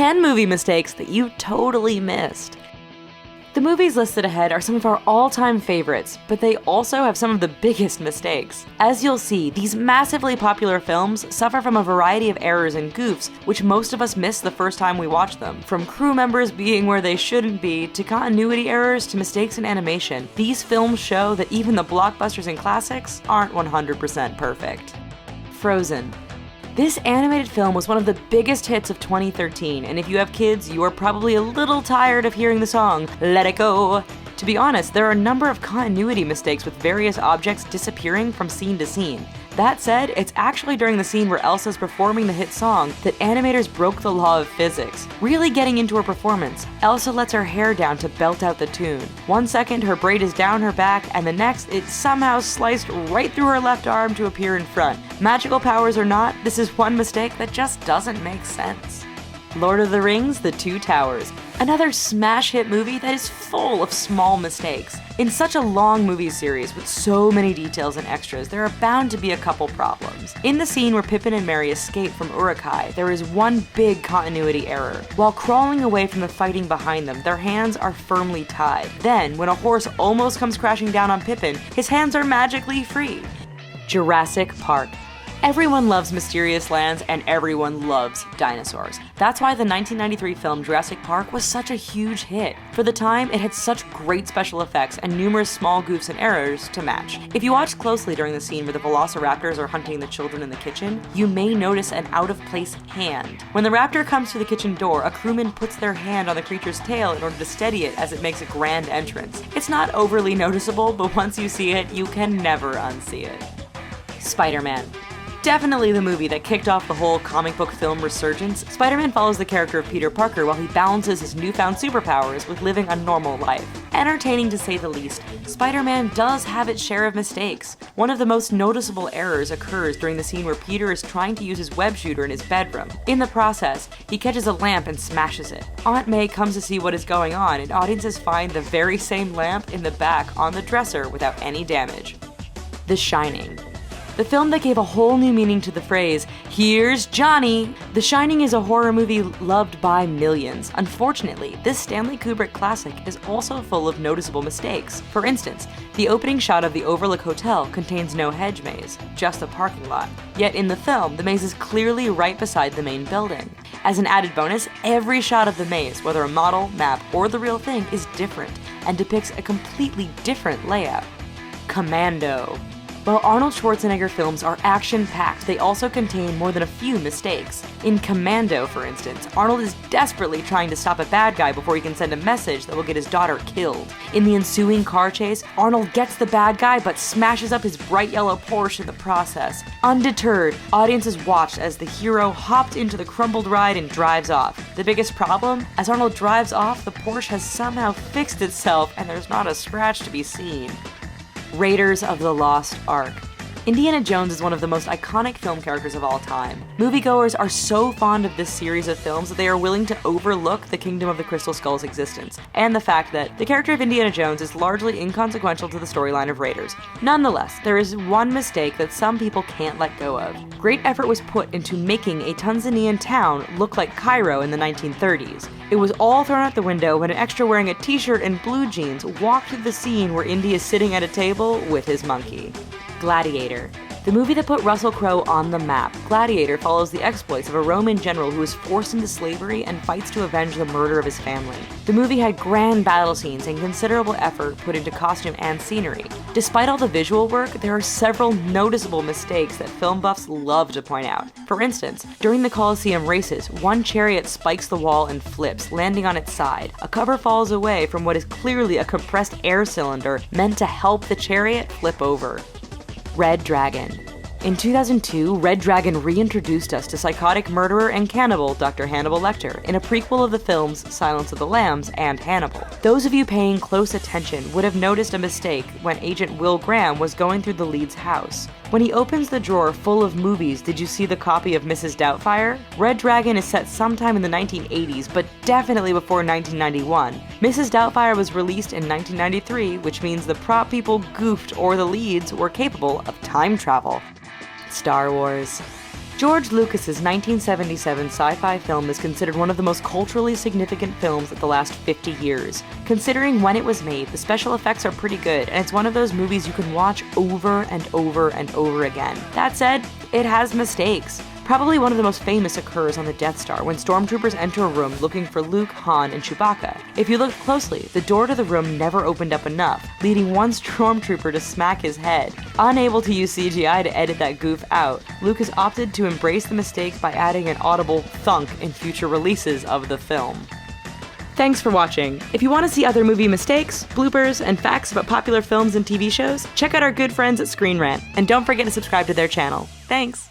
10 movie mistakes that you totally missed. The movies listed ahead are some of our all-time favorites, but they also have some of the biggest mistakes. As you'll see, these massively popular films suffer from a variety of errors and goofs, which most of us miss the first time we watch them. From crew members being where they shouldn't be, to continuity errors, to mistakes in animation, these films show that even the blockbusters and classics aren't 100% perfect. Frozen. This animated film was one of the biggest hits of 2013, and if you have kids, you are probably a little tired of hearing the song, Let It Go. To be honest, there are a number of continuity mistakes with various objects disappearing from scene to scene. That said, it's actually during the scene where Elsa's performing the hit song that animators broke the law of physics. Really getting into her performance, Elsa lets her hair down to belt out the tune. 1 second, her braid is down her back, and the next, it's somehow sliced right through her left arm to appear in front. Magical powers or not, this is one mistake that just doesn't make sense. Lord of the Rings: The Two Towers. Another smash hit movie that is full of small mistakes. In such a long movie series with so many details and extras, there are bound to be a couple problems. In the scene where Pippin and Merry escape from Uruk-hai, there is one big continuity error. While crawling away from the fighting behind them, their hands are firmly tied. Then, when a horse almost comes crashing down on Pippin, his hands are magically free. Jurassic Park. Everyone loves mysterious lands and everyone loves dinosaurs. That's why the 1993 film Jurassic Park was such a huge hit. For the time, it had such great special effects and numerous small goofs and errors to match. If you watch closely during the scene where the velociraptors are hunting the children in the kitchen, you may notice an out-of-place hand. When the raptor comes to the kitchen door, a crewman puts their hand on the creature's tail in order to steady it as it makes a grand entrance. It's not overly noticeable, but once you see it, you can never unsee it. Spider-Man. Definitely the movie that kicked off the whole comic book film resurgence, Spider-Man follows the character of Peter Parker while he balances his newfound superpowers with living a normal life. Entertaining to say the least, Spider-Man does have its share of mistakes. One of the most noticeable errors occurs during the scene where Peter is trying to use his web shooter in his bedroom. In the process, he catches a lamp and smashes it. Aunt May comes to see what is going on, and audiences find the very same lamp in the back on the dresser without any damage. The Shining. The film that gave a whole new meaning to the phrase, "Here's Johnny!" The Shining is a horror movie loved by millions. Unfortunately, this Stanley Kubrick classic is also full of noticeable mistakes. For instance, the opening shot of the Overlook Hotel contains no hedge maze, just a parking lot. Yet in the film, the maze is clearly right beside the main building. As an added bonus, every shot of the maze, whether a model, map, or the real thing, is different and depicts a completely different layout. Commando. While Arnold Schwarzenegger films are action-packed, they also contain more than a few mistakes. In Commando, for instance, Arnold is desperately trying to stop a bad guy before he can send a message that will get his daughter killed. In the ensuing car chase, Arnold gets the bad guy but smashes up his bright yellow Porsche in the process. Undeterred, audiences watched as the hero hopped into the crumbled ride and drives off. The biggest problem? As Arnold drives off, the Porsche has somehow fixed itself and there's not a scratch to be seen. Raiders of the Lost Ark. Indiana Jones is one of the most iconic film characters of all time. Moviegoers are so fond of this series of films that they are willing to overlook the Kingdom of the Crystal Skull's existence, and the fact that the character of Indiana Jones is largely inconsequential to the storyline of Raiders. Nonetheless, there is one mistake that some people can't let go of. Great effort was put into making a Tanzanian town look like Cairo in the 1930s. It was all thrown out the window when an extra wearing a t-shirt and blue jeans walked through the scene where Indy is sitting at a table with his monkey. Gladiator. The movie that put Russell Crowe on the map, Gladiator follows the exploits of a Roman general who is forced into slavery and fights to avenge the murder of his family. The movie had grand battle scenes and considerable effort put into costume and scenery. Despite all the visual work, there are several noticeable mistakes that film buffs love to point out. For instance, during the Colosseum races, one chariot spikes the wall and flips, landing on its side. A cover falls away from what is clearly a compressed air cylinder meant to help the chariot flip over. Red Dragon. In 2002, Red Dragon reintroduced us to psychotic murderer and cannibal Dr. Hannibal Lecter in a prequel of the films Silence of the Lambs and Hannibal. Those of you paying close attention would have noticed a mistake when Agent Will Graham was going through the lead's house. When he opens the drawer full of movies, did you see the copy of Mrs. Doubtfire? Red Dragon is set sometime in the 1980s, but definitely before 1991. Mrs. Doubtfire was released in 1993, which means the prop people goofed or the leads were capable of time travel. Star Wars. George Lucas's 1977 sci-fi film is considered one of the most culturally significant films of the last 50 years. Considering when it was made, the special effects are pretty good, and it's one of those movies you can watch over and over and over again. That said, it has mistakes. Probably one of the most famous occurs on the Death Star when stormtroopers enter a room looking for Luke, Han, and Chewbacca. If you look closely, the door to the room never opened up enough, leading one stormtrooper to smack his head. Unable to use CGI to edit that goof out, Lucas opted to embrace the mistake by adding an audible thunk in future releases of the film. Thanks for watching. If you want to see other movie mistakes, bloopers, and facts about popular films and TV shows, check out our good friends at Screen Rant, and don't forget to subscribe to their channel. Thanks!